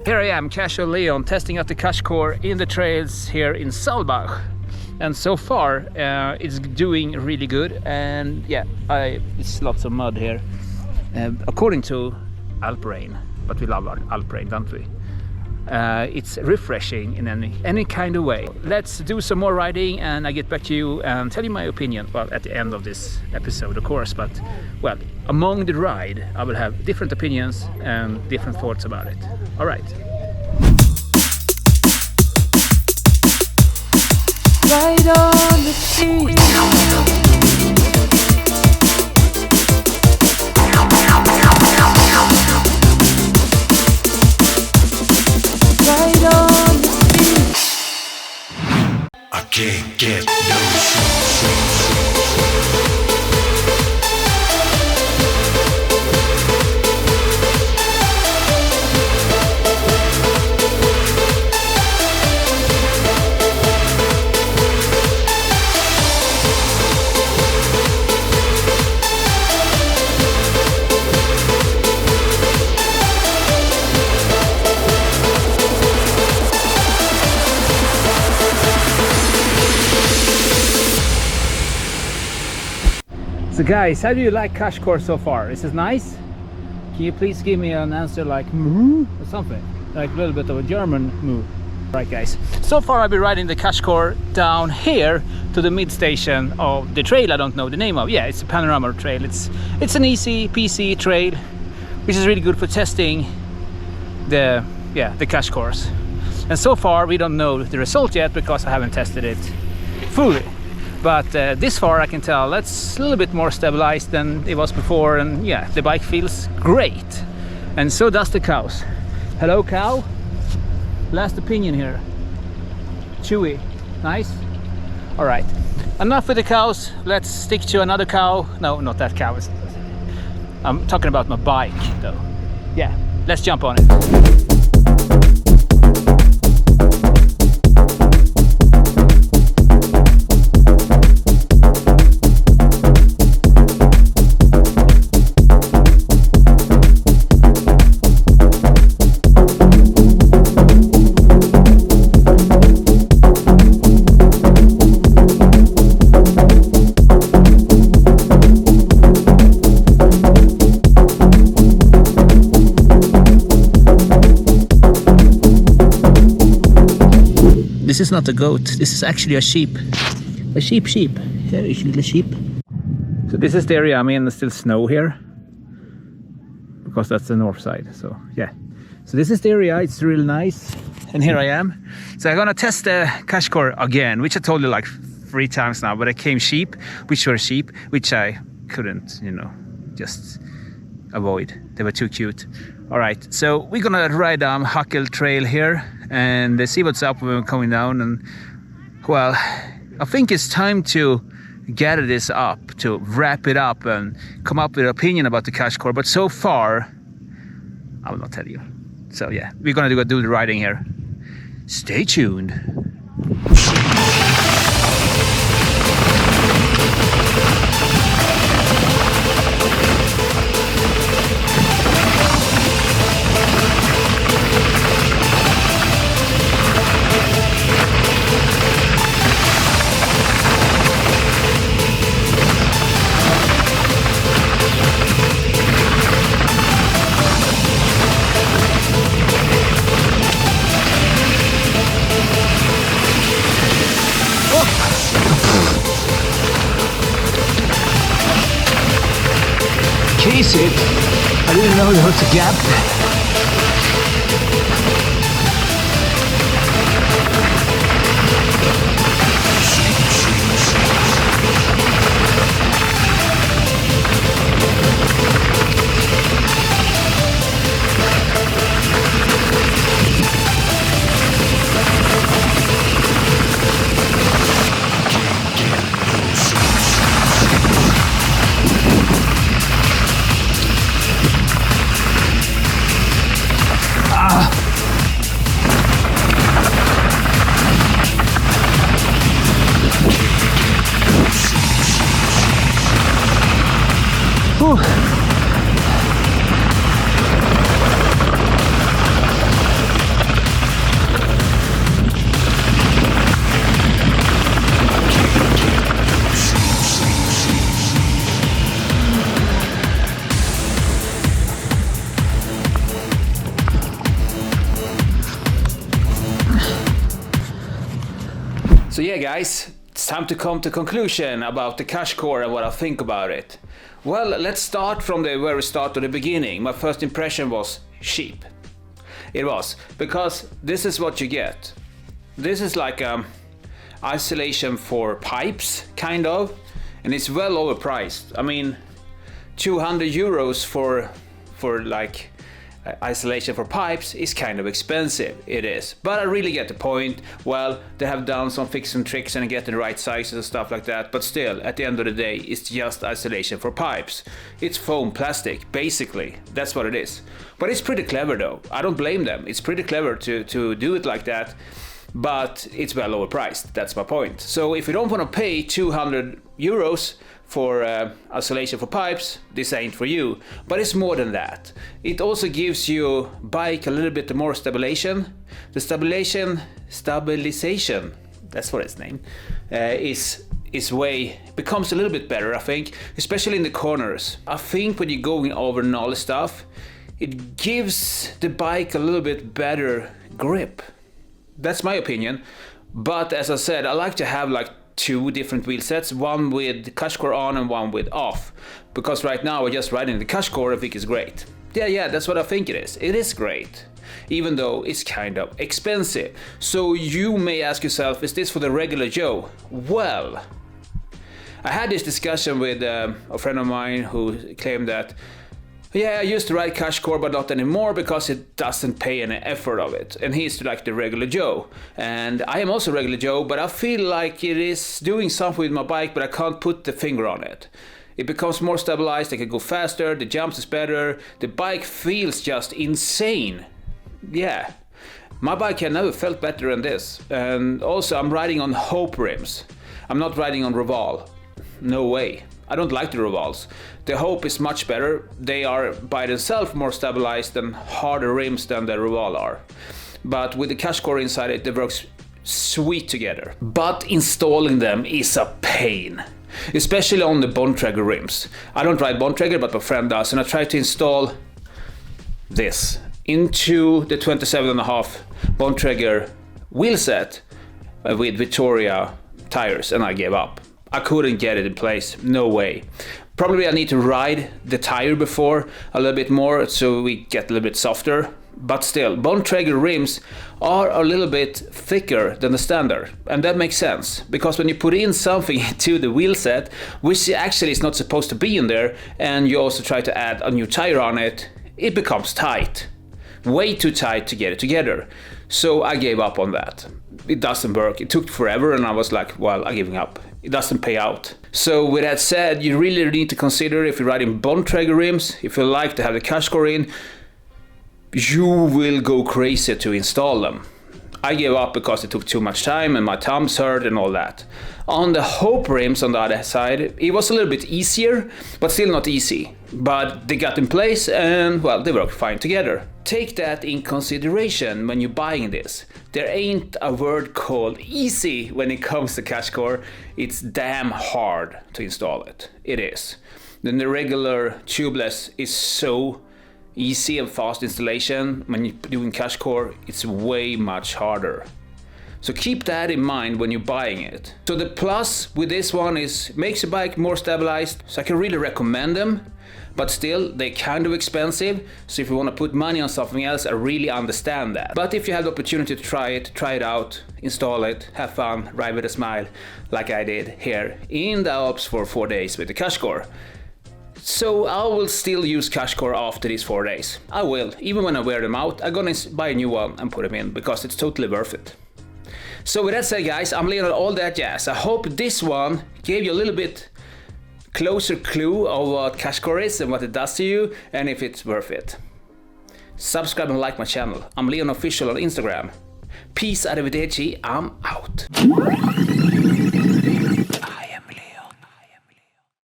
Here I am, Cush Leon, testing out the Cush core in the trails here in Saalbach. And so far it's doing really good, and yeah, it's lots of mud here, according to Alprain, but we love Alprain, don't we? It's refreshing in any kind of way. Let's do some more riding and I get back to you and tell you my opinion, well, at the end of this episode of course, but well, among the ride I will have different opinions and different thoughts about it. All right. Right on the street. I can't get no sleep. So guys, how do you like Cush core so far? Is it nice? Can you please give me an answer like moo or something? Like a little bit of a German moo. Right guys, so far I've been riding the Cush core down here to the mid station of the trail I don't know the name of. Yeah, it's a panorama trail. It's an easy PC trail, which is really good for testing the Cush cores. And so far we don't know the result yet because I haven't tested it fully. But this far I can tell that's a little bit more stabilized than it was before, and yeah, the bike feels great. And so does the cows. Hello cow. Last opinion here. Chewy. Nice. All right. Enough with the cows. Let's stick to another cow. No, not that cow. I'm talking about my bike though. Yeah, let's jump on it. This is not a goat, this is actually a sheep. A sheep. Here is a little sheep. So this is the area I'm in. There's still snow here because that's the north side. So yeah, so this is the area. It's really nice, and here I am. So I'm gonna test the Cush core again, which I told you like 3 times now, but I came sheep, which were sheep, which I couldn't, just avoid. They were too cute. All right, so we're gonna ride down Huckle Trail here and see what's up when we're coming down. And well, I think it's time to gather this up, to wrap it up and come up with an opinion about the Cush core. But so far, I will not tell you. So yeah, we're gonna do the riding here. Stay tuned. Case it. I didn't know there was a gap. So yeah guys, it's time to come to conclusion about the Cush core and what I think about it. Well, let's start from the very start of the beginning. My first impression was cheap. It was, because this is what you get. This is like isolation for pipes, kind of, and it's well overpriced. I mean, 200 euros for like isolation for pipes is kind of expensive. It is, but I really get the point. Well, they have done some fix and tricks and get the right sizes and stuff like that, but still, at the end of the day, it's just isolation for pipes. It's foam plastic, basically. That's what it is. But it's pretty clever though. I don't blame them. It's pretty clever to do it like that, but it's well overpriced. That's my point. So if you don't want to pay 200 euros for isolation for pipes, this ain't for you. But it's more than that. It also gives you bike a little bit more stabilization. The stabilization, that's what it's named, becomes a little bit better, I think, especially in the corners. I think when you're going over gnarly stuff, it gives the bike a little bit better grip. That's my opinion. But as I said, I like to have like 2 different wheel sets, one with Cush core on and one with off, because right now we're just riding the Cush core. I think it's great. Yeah, that's what I think it is. It is great, even though it's kind of expensive. So you may ask yourself, is this for the regular Joe? Well, I had this discussion with a friend of mine who claimed that, yeah, I used to ride Cush core but not anymore because it doesn't pay any effort of it. And he's like the regular Joe. And I am also regular Joe, but I feel like it is doing something with my bike, but I can't put the finger on it. It becomes more stabilized, I can go faster, the jumps is better, the bike feels just insane. Yeah, my bike had never felt better than this. And also I'm riding on Hope rims. I'm not riding on Reval. No way. I don't like the Revals. The Hope is much better. They are by themselves more stabilized and harder rims than the Reval are. But with the Cush core inside it, they work sweet together. But installing them is a pain, especially on the Bontrager rims. I don't ride Bontrager, but my friend does, and I tried to install this into the 27.5 Bontrager wheel set with Victoria tires, and I gave up. I couldn't get it in place, no way. Probably I need to ride the tire before a little bit more so we get a little bit softer. But still, Bontrager rims are a little bit thicker than the standard. And that makes sense, because when you put in something into the wheel set, which actually is not supposed to be in there, and you also try to add a new tire on it, it becomes tight. Way too tight to get it together. So I gave up on that. It doesn't work. It took forever and I was like, well, I'm giving up. It doesn't pay out. So with that said, you really need to consider, if you're riding Bontrager rims, if you like to have the Cush core in, you will go crazy to install them. I gave up because it took too much time and my thumbs hurt and all that. On the Hope rims on the other side, it was a little bit easier, but still not easy. But they got in place and, well, they work fine together. Take that in consideration when you're buying this. There ain't a word called easy when it comes to Cush core. It's damn hard to install it. It is. Then the regular tubeless is so easy and fast installation. When you're doing Cush core, it's way much harder. So keep that in mind when you're buying it. So the plus with this one is makes the bike more stabilized. So I can really recommend them, but still they're kind of expensive. So if you want to put money on something else, I really understand that. But if you have the opportunity to try it out, install it, have fun, ride with a smile, like I did here in the Alps for 4 days with the Cush core. So I will still use Cush core after these 4 days. I will, even when I wear them out, I'm gonna buy a new one and put them in because it's totally worth it. So with that said guys, I'm Leon and all that jazz. I hope this one gave you a little bit closer clue of what Cush core is and what it does to you and if it's worth it. Subscribe and like my channel. I'm Iamleonofficial on Instagram. Peace, arrivederci, I'm out.